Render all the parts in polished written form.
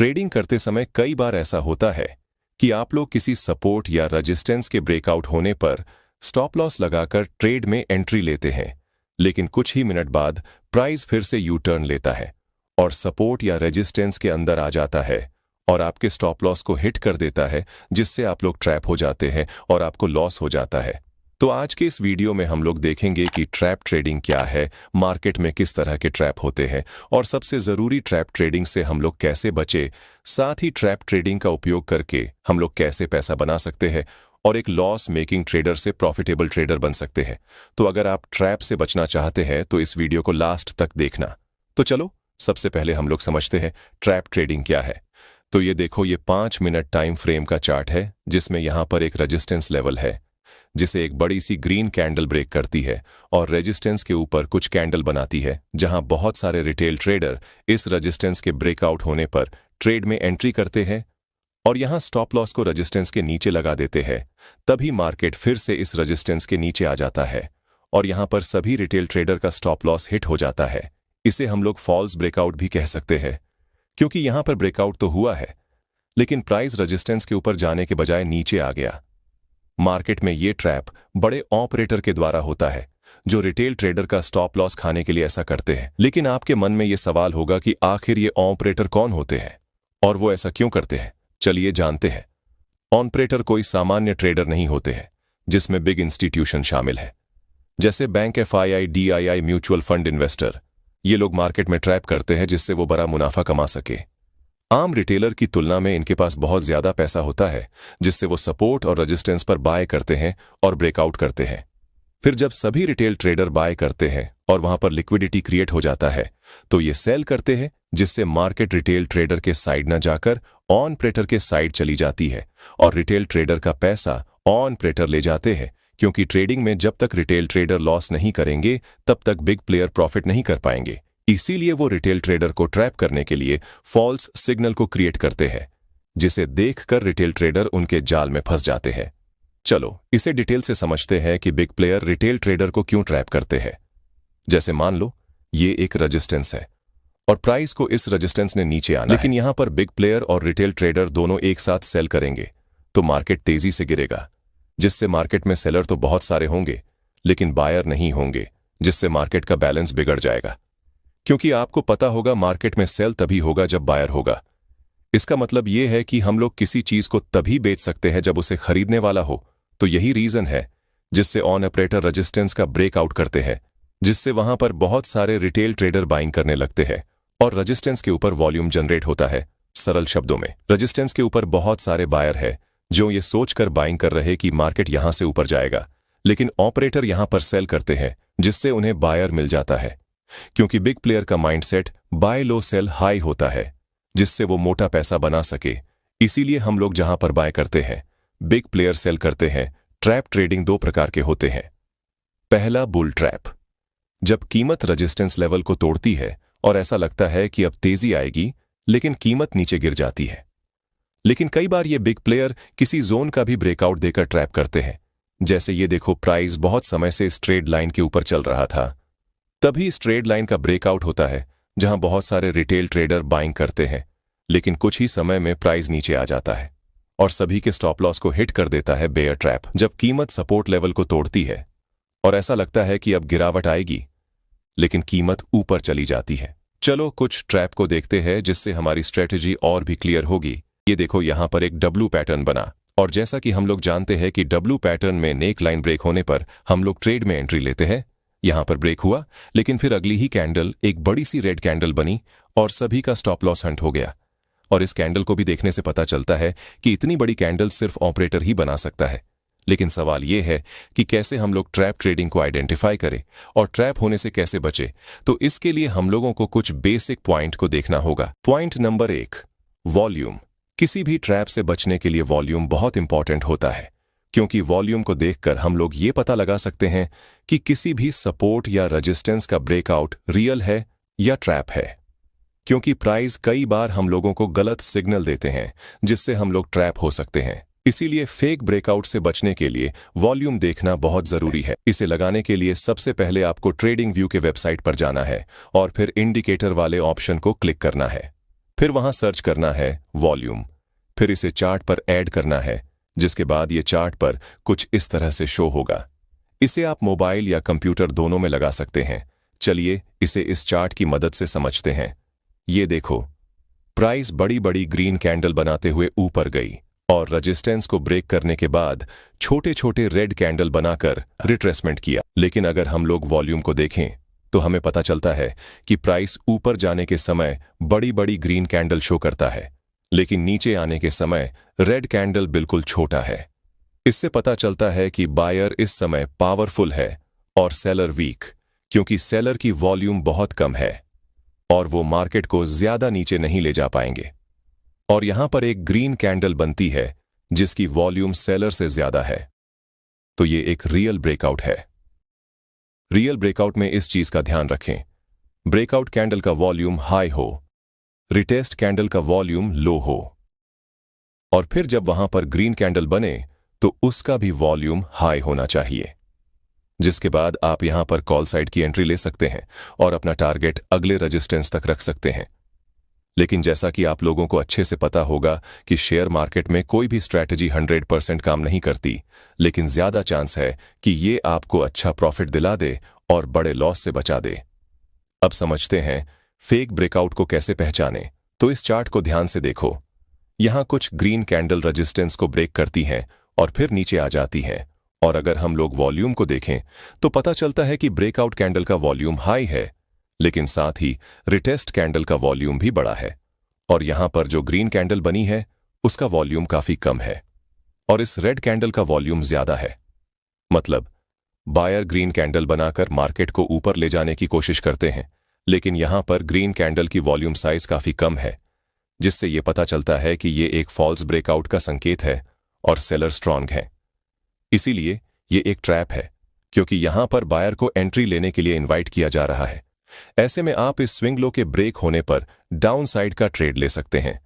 Trading करते समय कई बार ऐसा होता है कि आप लोग किसी सपोर्ट या रेजिस्टेंस के ब्रेकआउट होने पर स्टॉप लॉस लगाकर ट्रेड में एंट्री लेते हैं, लेकिन कुछ ही मिनट बाद प्राइस फिर से यू टर्न लेता है और सपोर्ट या रेजिस्टेंस के अंदर आ जाता है और आपके स्टॉप लॉस को हिट कर देता है, जिससे आप लोग ट्रैप हो जाते हैं और आपको लॉस हो जाता है। तो आज के इस वीडियो में हम लोग देखेंगे कि ट्रैप ट्रेडिंग क्या है, मार्केट में किस तरह के ट्रैप होते हैं और सबसे ज़रूरी ट्रैप ट्रेडिंग से हम लोग कैसे बचे, साथ ही ट्रैप ट्रेडिंग का उपयोग करके हम लोग कैसे पैसा बना सकते हैं और एक लॉस मेकिंग ट्रेडर से प्रॉफिटेबल ट्रेडर बन सकते हैं। तो अगर आप ट्रैप से बचना चाहते हैं तो इस वीडियो को लास्ट तक देखना। तो चलो सबसे पहले हम लोग समझते हैं ट्रैप ट्रेडिंग क्या है। तो ये देखो, ये 5 मिनट टाइम फ्रेम का चार्ट है जिसमें यहाँ पर एक रेजिस्टेंस लेवल है जिसे एक बड़ी सी ग्रीन कैंडल ब्रेक करती है और रेजिस्टेंस के ऊपर कुछ कैंडल बनाती है, जहां बहुत सारे रिटेल ट्रेडर इस रेजिस्टेंस के ब्रेकआउट होने पर ट्रेड में एंट्री करते हैं और यहां स्टॉप लॉस को रेजिस्टेंस के नीचे लगा देते हैं। तभी मार्केट फिर से इस रेजिस्टेंस के नीचे आ जाता है और यहां पर सभी रिटेल ट्रेडर का स्टॉप लॉस हिट हो जाता है। इसे हम लोग फॉल्स ब्रेकआउट भी कह सकते हैं, क्योंकि यहां पर ब्रेकआउट तो हुआ है लेकिन प्राइस रेजिस्टेंस के ऊपर जाने के बजाय नीचे आ गया। मार्केट में ये ट्रैप बड़े ऑपरेटर के द्वारा होता है जो रिटेल ट्रेडर का स्टॉप लॉस खाने के लिए ऐसा करते हैं। लेकिन आपके मन में ये सवाल होगा कि आखिर ये ऑपरेटर कौन होते हैं और वो ऐसा क्यों करते हैं। चलिए जानते हैं। ऑपरेटर कोई सामान्य ट्रेडर नहीं होते हैं, जिसमें बिग इंस्टीट्यूशन शामिल है, जैसे bank, FII, DII, mutual fund investor. ये लोग मार्केट में ट्रैप करते हैं जिससे वो बड़ा मुनाफा कमा सके। आम रिटेलर की तुलना में इनके पास बहुत ज्यादा पैसा होता है, जिससे वो सपोर्ट और रेजिस्टेंस पर बाय करते हैं और ब्रेकआउट करते हैं। फिर जब सभी रिटेल ट्रेडर बाय करते हैं और वहां पर लिक्विडिटी क्रिएट हो जाता है तो ये सेल करते हैं, जिससे मार्केट रिटेल ट्रेडर के साइड न जाकर ऑपरेटर के साइड चली जाती है और रिटेल ट्रेडर का पैसा ऑपरेटर ले जाते हैं, क्योंकि ट्रेडिंग में जब तक रिटेल ट्रेडर लॉस नहीं करेंगे तब तक बिग प्लेयर प्रॉफिट नहीं कर पाएंगे। इसीलिए वो रिटेल ट्रेडर को ट्रैप करने के लिए फॉल्स सिग्नल को क्रिएट करते हैं, जिसे देखकर रिटेल ट्रेडर उनके जाल में फंस जाते हैं। चलो इसे डिटेल से समझते हैं कि बिग प्लेयर रिटेल ट्रेडर को क्यों ट्रैप करते हैं। जैसे मान लो ये एक रेजिस्टेंस है और प्राइस को इस रेजिस्टेंस ने नीचे आना, लेकिन यहां पर बिग प्लेयर और रिटेल ट्रेडर दोनों एक साथ सेल करेंगे तो मार्केट तेजी से गिरेगा, जिससे मार्केट में सेलर तो बहुत सारे होंगे लेकिन बायर नहीं होंगे, जिससे मार्केट का बैलेंस बिगड़ जाएगा। क्योंकि आपको पता होगा मार्केट में सेल तभी होगा जब बायर होगा। इसका मतलब यह है कि हम लोग किसी चीज को तभी बेच सकते हैं जब उसे खरीदने वाला हो। तो यही रीजन है जिससे ऑपरेटर रेजिस्टेंस का ब्रेकआउट करते हैं, जिससे वहां पर बहुत सारे रिटेल ट्रेडर बाइंग करने लगते हैं और रेजिस्टेंस के ऊपर वॉल्यूम जनरेट होता है। सरल शब्दों में रेजिस्टेंस के ऊपर बहुत सारे बायर है जो ये सोचकर बाइंग कर रहे कि मार्केट यहां से ऊपर जाएगा, लेकिन ऑपरेटर यहां पर सेल करते हैं, जिससे उन्हें बायर मिल जाता है। क्योंकि बिग प्लेयर का माइंडसेट बाय लो सेल हाई होता है, जिससे वो मोटा पैसा बना सके। इसीलिए हम लोग जहां पर बाय करते हैं बिग प्लेयर सेल करते हैं। ट्रैप ट्रेडिंग 2 प्रकार के होते हैं। पहला, बुल ट्रैप, जब कीमत रेजिस्टेंस लेवल को तोड़ती है और ऐसा लगता है कि अब तेजी आएगी, लेकिन कीमत नीचे गिर जाती है। लेकिन कई बार ये बिग प्लेयर किसी जोन का भी ब्रेकआउट देकर ट्रैप करते हैं। जैसे ये देखो, प्राइस बहुत समय से इस ट्रेड लाइन के ऊपर चल रहा था, तभी इस ट्रेड लाइन का ब्रेकआउट होता है जहां बहुत सारे रिटेल ट्रेडर बाइंग करते हैं, लेकिन कुछ ही समय में प्राइस नीचे आ जाता है और सभी के स्टॉप लॉस को हिट कर देता है बेयर ट्रैप। जब कीमत सपोर्ट लेवल को तोड़ती है और ऐसा लगता है कि अब गिरावट आएगी, लेकिन कीमत ऊपर चली जाती है। चलो कुछ ट्रैप को देखते हैं जिससे हमारी स्ट्रेटेजी और भी क्लियर होगी। ये देखो, यहां पर एक डब्ल्यू पैटर्न बना और जैसा कि हम लोग जानते हैं कि डब्ल्यू पैटर्न में नेक लाइन ब्रेक होने पर हम लोग ट्रेड में एंट्री लेते हैं। यहां पर ब्रेक हुआ, लेकिन फिर अगली ही कैंडल एक बड़ी सी रेड कैंडल बनी और सभी का स्टॉप लॉस हंट हो गया। और इस कैंडल को भी देखने से पता चलता है कि इतनी बड़ी कैंडल सिर्फ ऑपरेटर ही बना सकता है। लेकिन सवाल यह है कि कैसे हम लोग ट्रैप ट्रेडिंग को आइडेंटिफाई करें और ट्रैप होने से कैसे बचे। तो इसके लिए हम लोगों को कुछ बेसिक पॉइंट को देखना होगा। Point number 1, volume. किसी भी ट्रैप से बचने के लिए वॉल्यूम बहुत इंपॉर्टेंट होता है, क्योंकि वॉल्यूम को देखकर हम लोग ये पता लगा सकते हैं कि किसी भी सपोर्ट या रेजिस्टेंस का ब्रेकआउट रियल है या ट्रैप है। क्योंकि प्राइस कई बार हम लोगों को गलत सिग्नल देते हैं, जिससे हम लोग ट्रैप हो सकते हैं। इसीलिए फेक ब्रेकआउट से बचने के लिए वॉल्यूम देखना बहुत जरूरी है। इसे लगाने के लिए सबसे पहले आपको ट्रेडिंग व्यू के वेबसाइट पर जाना है और फिर इंडिकेटर वाले ऑप्शन को क्लिक करना है। फिर वहां सर्च करना है वॉल्यूम, फिर इसे चार्ट पर ऐड करना है, जिसके बाद ये चार्ट पर कुछ इस तरह से शो होगा। इसे आप मोबाइल या कंप्यूटर दोनों में लगा सकते हैं। चलिए इसे इस चार्ट की मदद से समझते हैं। ये देखो, प्राइस बड़ी बड़ी ग्रीन कैंडल बनाते हुए ऊपर गई और रेजिस्टेंस को ब्रेक करने के बाद छोटे छोटे रेड कैंडल बनाकर रिट्रेसमेंट किया। लेकिन अगर हम लोग वॉल्यूम को देखें तो हमें पता चलता है कि प्राइस ऊपर जाने के समय बड़ी बड़ी ग्रीन कैंडल शो करता है, लेकिन नीचे आने के समय रेड कैंडल बिल्कुल छोटा है। इससे पता चलता है कि बायर इस समय पावरफुल है और सेलर वीक, क्योंकि सेलर की वॉल्यूम बहुत कम है और वो मार्केट को ज्यादा नीचे नहीं ले जा पाएंगे। और यहां पर एक ग्रीन कैंडल बनती है जिसकी वॉल्यूम सेलर से ज्यादा है, तो ये एक रियल ब्रेकआउट है। रियल ब्रेकआउट में इस चीज का ध्यान रखें, ब्रेकआउट कैंडल का वॉल्यूम हाई हो, रिटेस्ट कैंडल का वॉल्यूम लो हो, और फिर जब वहां पर ग्रीन कैंडल बने तो उसका भी वॉल्यूम हाई होना चाहिए, जिसके बाद आप यहां पर कॉल साइड की एंट्री ले सकते हैं और अपना टारगेट अगले रेजिस्टेंस तक रख सकते हैं। लेकिन जैसा कि आप लोगों को अच्छे से पता होगा कि शेयर मार्केट में कोई भी स्ट्रैटेजी 100% काम नहीं करती, लेकिन ज्यादा चांस है कि ये आपको अच्छा प्रॉफिट दिला दे और बड़े लॉस से बचा दे। अब समझते हैं फेक ब्रेकआउट को कैसे पहचाने। तो इस चार्ट को ध्यान से देखो, यहां कुछ ग्रीन कैंडल रेजिस्टेंस को ब्रेक करती हैं और फिर नीचे आ जाती हैं, और अगर हम लोग वॉल्यूम को देखें तो पता चलता है कि ब्रेकआउट कैंडल का वॉल्यूम हाई है, लेकिन साथ ही रिटेस्ट कैंडल का वॉल्यूम भी बड़ा है, और यहां पर जो ग्रीन कैंडल बनी है उसका वॉल्यूम काफी कम है और इस रेड कैंडल का वॉल्यूम ज्यादा है। मतलब बायर ग्रीन कैंडल बनाकर मार्केट को ऊपर ले जाने की कोशिश करते हैं, लेकिन यहां पर ग्रीन कैंडल की वॉल्यूम साइज काफी कम है, जिससे यह पता चलता है कि यह एक फॉल्स ब्रेकआउट का संकेत है और सेलर स्ट्रांग है। इसीलिए यह एक ट्रैप है, क्योंकि यहां पर बायर को एंट्री लेने के लिए इन्वाइट किया जा रहा है। ऐसे में आप इस स्विंग लो के ब्रेक होने पर डाउन साइड का ट्रेड ले सकते हैं,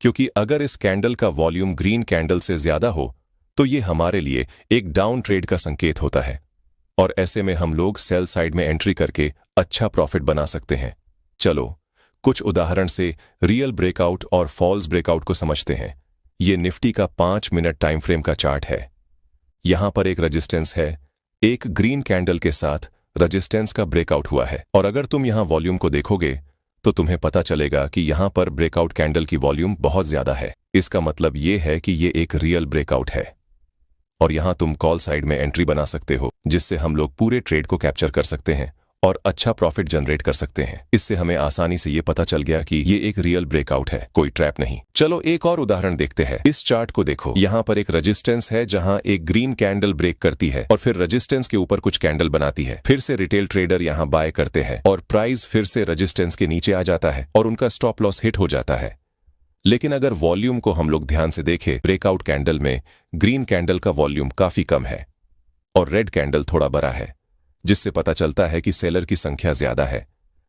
क्योंकि अगर इस कैंडल का वॉल्यूम ग्रीन कैंडल से ज्यादा हो तो ये हमारे लिए एक डाउन ट्रेड का संकेत होता है, और ऐसे में हम लोग सेल साइड में एंट्री करके अच्छा प्रॉफिट बना सकते हैं। चलो कुछ उदाहरण से रियल ब्रेकआउट और फॉल्स ब्रेकआउट को समझते हैं। ये निफ्टी का 5 मिनट टाइम फ्रेम का चार्ट है। यहां पर एक रेजिस्टेंस है, एक ग्रीन कैंडल के साथ रेजिस्टेंस का ब्रेकआउट हुआ है, और अगर तुम यहां वॉल्यूम को देखोगे तो तुम्हें पता चलेगा कि यहां पर ब्रेकआउट कैंडल की वॉल्यूम बहुत ज्यादा है। इसका मतलब यह है कि यह एक रियल ब्रेकआउट है, और यहां तुम कॉल साइड में एंट्री बना सकते हो, जिससे हम लोग पूरे ट्रेड को कैप्चर कर सकते हैं और अच्छा प्रॉफिट जनरेट कर सकते हैं। इससे हमें आसानी से ये पता चल गया कि ये एक रियल ब्रेकआउट है, कोई ट्रैप नहीं। चलो एक और उदाहरण देखते हैं। इस चार्ट को देखो, यहाँ पर एक रेजिस्टेंस है जहाँ एक ग्रीन कैंडल ब्रेक करती है और फिर रेजिस्टेंस के ऊपर कुछ कैंडल बनाती है। फिर से रिटेल ट्रेडर यहाँ बाय करते हैं और प्राइस फिर से रेजिस्टेंस के नीचे आ जाता है और उनका स्टॉप लॉस हिट हो जाता है। लेकिन अगर वॉल्यूम को हम लोग ध्यान से देखें, ब्रेकआउट कैंडल में ग्रीन कैंडल का वॉल्यूम काफी कम है और रेड कैंडल थोड़ा बड़ा है, जिससे पता चलता है कि सेलर की संख्या ज्यादा है,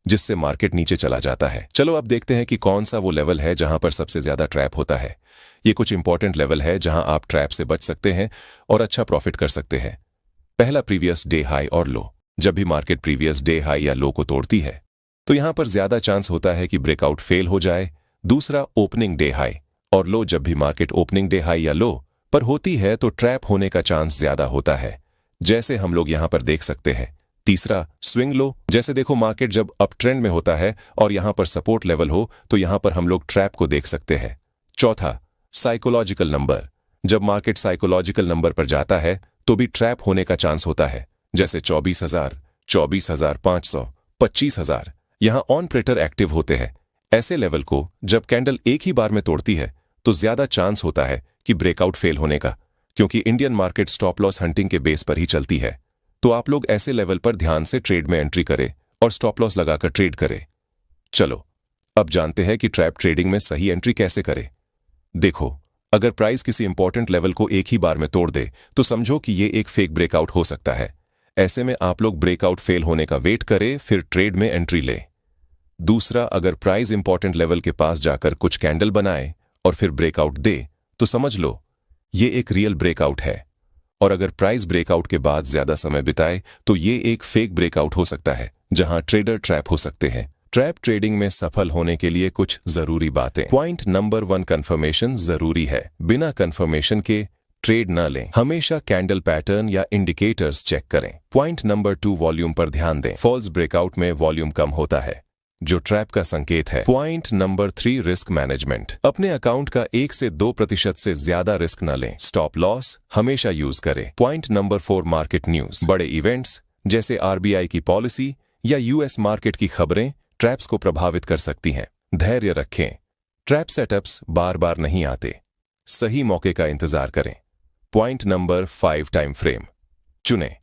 जिससे मार्केट नीचे चला जाता है। चलो अब देखते हैं कि कौन सा वो लेवल है जहां पर सबसे ज्यादा ट्रैप होता है। ये कुछ इंपॉर्टेंट लेवल है जहां आप ट्रैप से बच सकते हैं और अच्छा प्रॉफिट कर सकते हैं। पहला, प्रीवियस डे हाई और लो। जब भी मार्केट प्रीवियस डे हाई या लो को तोड़ती है तो यहां पर ज्यादा चांस होता है कि ब्रेकआउट फेल हो जाए। दूसरा, ओपनिंग डे हाई और लो। जब भी मार्केट ओपनिंग डे हाई या लो पर होती है तो ट्रैप होने का चांस ज्यादा होता है, जैसे हम लोग यहां पर देख सकते हैं। तीसरा, स्विंग लो। जैसे देखो मार्केट जब अप ट्रेंड में होता है और यहां पर सपोर्ट लेवल हो तो यहां पर हम लोग ट्रैप को देख सकते हैं। चौथा, साइकोलॉजिकल नंबर। जब मार्केट साइकोलॉजिकल नंबर पर जाता है तो भी ट्रैप होने का चांस होता है, जैसे 24,000, 24,500, 25,000। यहां ऑन प्रेटर एक्टिव होते हैं। ऐसे लेवल को जब कैंडल एक ही बार में तोड़ती है तो ज्यादा चांस होता है कि ब्रेकआउट फेल होने का, क्योंकि Indian market stop loss hunting के बेस पर ही चलती है। तो आप लोग ऐसे लेवल पर ध्यान से ट्रेड में एंट्री करें और स्टॉप लॉस लगाकर ट्रेड करें। चलो अब जानते हैं कि ट्रैप ट्रेडिंग में सही एंट्री कैसे करें। देखो, अगर प्राइस किसी इंपॉर्टेंट लेवल को एक ही बार में तोड़ दे तो समझो कि ये एक फेक ब्रेकआउट हो सकता है। ऐसे में आप लोग ब्रेकआउट फेल होने का वेट करें, फिर ट्रेड में एंट्री ले। दूसरा, अगर प्राइस इंपॉर्टेंट लेवल के पास जाकर कुछ कैंडल बनाए और फिर ब्रेकआउट दे तो समझ लो ये एक रियल ब्रेकआउट है, और अगर प्राइस ब्रेकआउट के बाद ज्यादा समय बिताए तो ये एक फेक ब्रेकआउट हो सकता है जहां ट्रेडर ट्रैप हो सकते हैं। ट्रैप ट्रेडिंग में सफल होने के लिए कुछ जरूरी बातें। पॉइंट नंबर 1, कंफर्मेशन जरूरी है। बिना कंफर्मेशन के ट्रेड न लें। हमेशा कैंडल पैटर्न या इंडिकेटर्स चेक करें। पॉइंट नंबर 2, वॉल्यूम पर ध्यान दें। फॉल्स ब्रेकआउट में वॉल्यूम कम होता है, जो ट्रैप का संकेत है। Point number 3, risk management. अपने अकाउंट का 1 से 2% से ज्यादा रिस्क न लें। स्टॉप लॉस हमेशा यूज करें। Point number 4, market news. बड़े इवेंट्स जैसे आरबीआई की पॉलिसी या यूएस मार्केट की खबरें ट्रैप्स को प्रभावित कर सकती हैं। धैर्य रखें, ट्रैप सेटअप्स बार बार नहीं आते, सही मौके का इंतजार करें। पॉइंट नंबर 5, टाइम फ्रेम चुनें।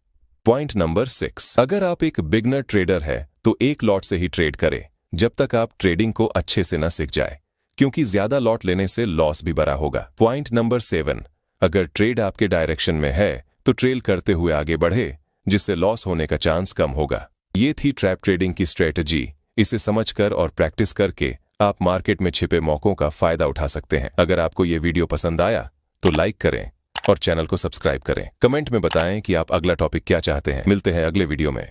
पॉइंट नंबर 6, अगर आप एक बिगनर ट्रेडर है तो एक लॉट से ही ट्रेड करें जब तक आप ट्रेडिंग को अच्छे से न सीख जाए, क्योंकि ज्यादा लॉट लेने से लॉस भी बड़ा होगा। पॉइंट नंबर 7, अगर ट्रेड आपके डायरेक्शन में है तो ट्रेल करते हुए आगे बढ़े, जिससे लॉस होने का चांस कम होगा। ये थी ट्रैप ट्रेडिंग की स्ट्रेटजी। इसे समझकर और प्रैक्टिस करके आप मार्केट में छिपे मौकों का फायदा उठा सकते हैं। अगर आपको ये वीडियो पसंद आया तो लाइक करें और चैनल को सब्सक्राइब करें। कमेंट में बताएं कि आप अगला टॉपिक क्या चाहते हैं। मिलते हैं अगले वीडियो में।